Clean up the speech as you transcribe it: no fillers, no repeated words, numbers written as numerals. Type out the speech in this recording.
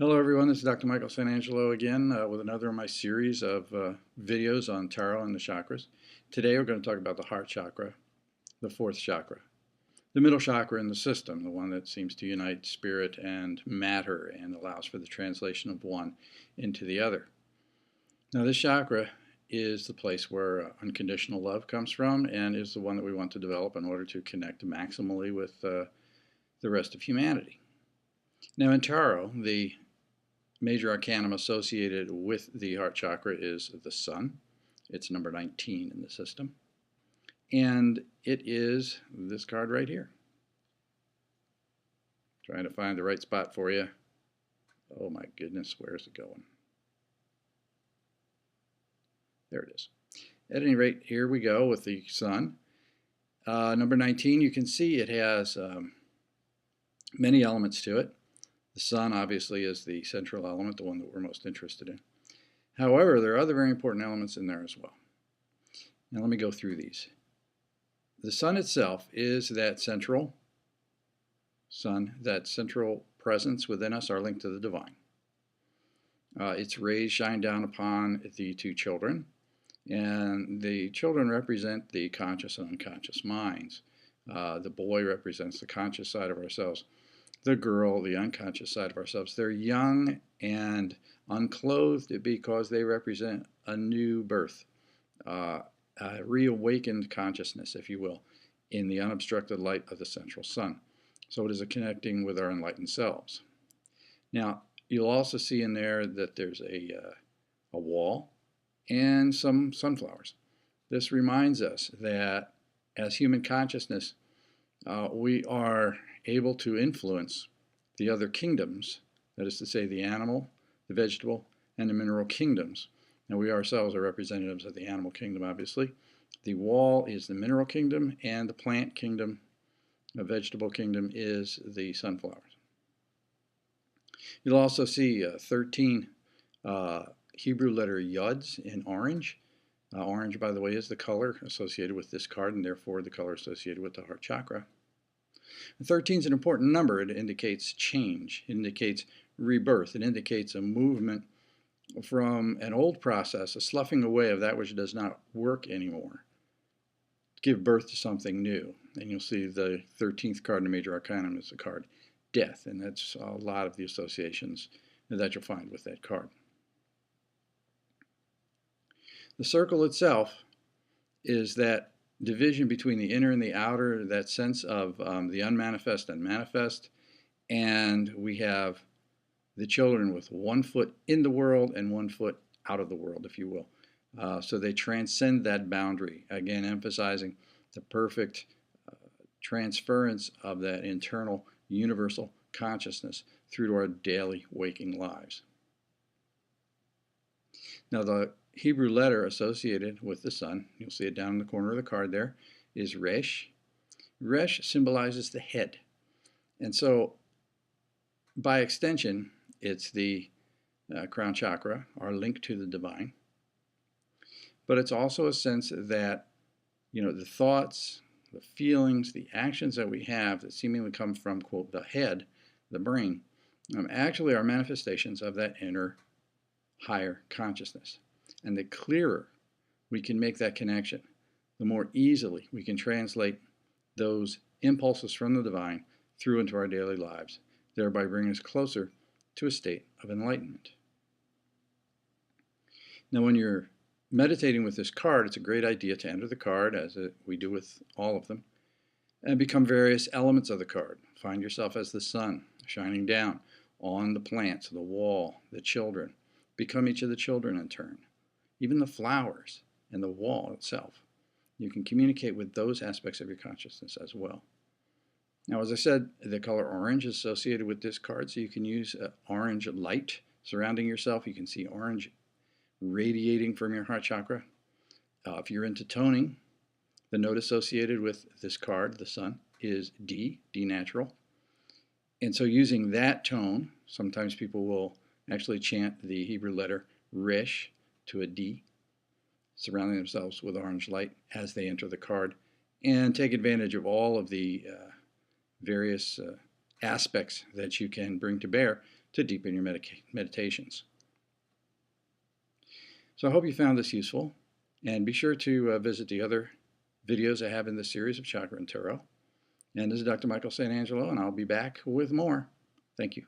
Hello everyone, this is Dr. Michael Santangelo again with another of my series of videos on tarot and the chakras. Today we're going to talk about the heart chakra, the fourth chakra, the middle chakra in the system, the one that seems to unite spirit and matter and allows for the translation of one into the other. Now this chakra is the place where unconditional love comes from and is the one that we want to develop in order to connect maximally with the rest of humanity. Now in tarot, the major arcanum associated with the heart chakra is the sun. It's number 19 in the system. And it is this card right here. Trying to find the right spot for you. Oh my goodness, where's it going? There it is. At any rate, here we go with the sun. Number 19, you can see it has many elements to it. The sun obviously is the central element, the one that we're most interested in. However, there are other very important elements in there as well. Now let me go through these. The sun itself is that central presence within us, our link to the divine. Its rays shine down upon the two children, and the children represent the conscious and unconscious minds. The boy represents the conscious side of ourselves. The girl, the unconscious side of ourselves. They're young and unclothed because they represent a new birth, a reawakened consciousness, if you will, in the unobstructed light of the central sun. So it is a connecting with our enlightened selves. Now, you'll also see in there that there's a wall and some sunflowers. This reminds us that as human consciousness, we are able to influence the other kingdoms, that is to say the animal, the vegetable, and the mineral kingdoms. Now we ourselves are representatives of the animal kingdom, obviously. The wall is the mineral kingdom, and the plant kingdom, the vegetable kingdom, is the sunflowers. You'll also see 13 Hebrew letter yuds in orange. Orange, by the way, is the color associated with this card, and therefore the color associated with the heart chakra. 13 is an important number. It indicates change. It indicates rebirth. It indicates a movement from an old process, a sloughing away of that which does not work anymore, give birth to something new. And you'll see the 13th card in the major arcanum is the card death, and that's a lot of the associations that you'll find with that card. The circle itself is that division between the inner and the outer, that sense of the unmanifest and manifest, and we have the children with 1 foot in the world and 1 foot out of the world, if you will. So they transcend that boundary, again emphasizing the perfect transference of that internal universal consciousness through to our daily waking lives. Now the Hebrew letter associated with the sun, you'll see it down in the corner of the card there, is Resh. Resh symbolizes the head. And so, by extension, it's the crown chakra, our link to the divine. But it's also a sense that, the thoughts, the feelings, the actions that we have that seemingly come from, quote, the head, the brain, actually are manifestations of that inner higher consciousness. And the clearer we can make that connection, the more easily we can translate those impulses from the divine through into our daily lives, thereby bringing us closer to a state of enlightenment. Now, when you're meditating with this card, it's a great idea to enter the card, as we do with all of them, and become various elements of the card. Find yourself as the sun shining down on the plants, the wall, the children. Become each of the children in turn. Even the flowers and the wall itself. You can communicate with those aspects of your consciousness as well. Now, as I said, the color orange is associated with this card, so you can use orange light surrounding yourself. You can see orange radiating from your heart chakra. If you're into toning, the note associated with this card, the sun, is D, D natural. And so using that tone, sometimes people will actually chant the Hebrew letter Resh to a D, surrounding themselves with orange light as they enter the card, and take advantage of all of the various aspects that you can bring to bear to deepen your meditations. So I hope you found this useful, and be sure to visit the other videos I have in this series of Chakra and Tarot. And this is Dr. Michael St. Angelo, and I'll be back with more. Thank you.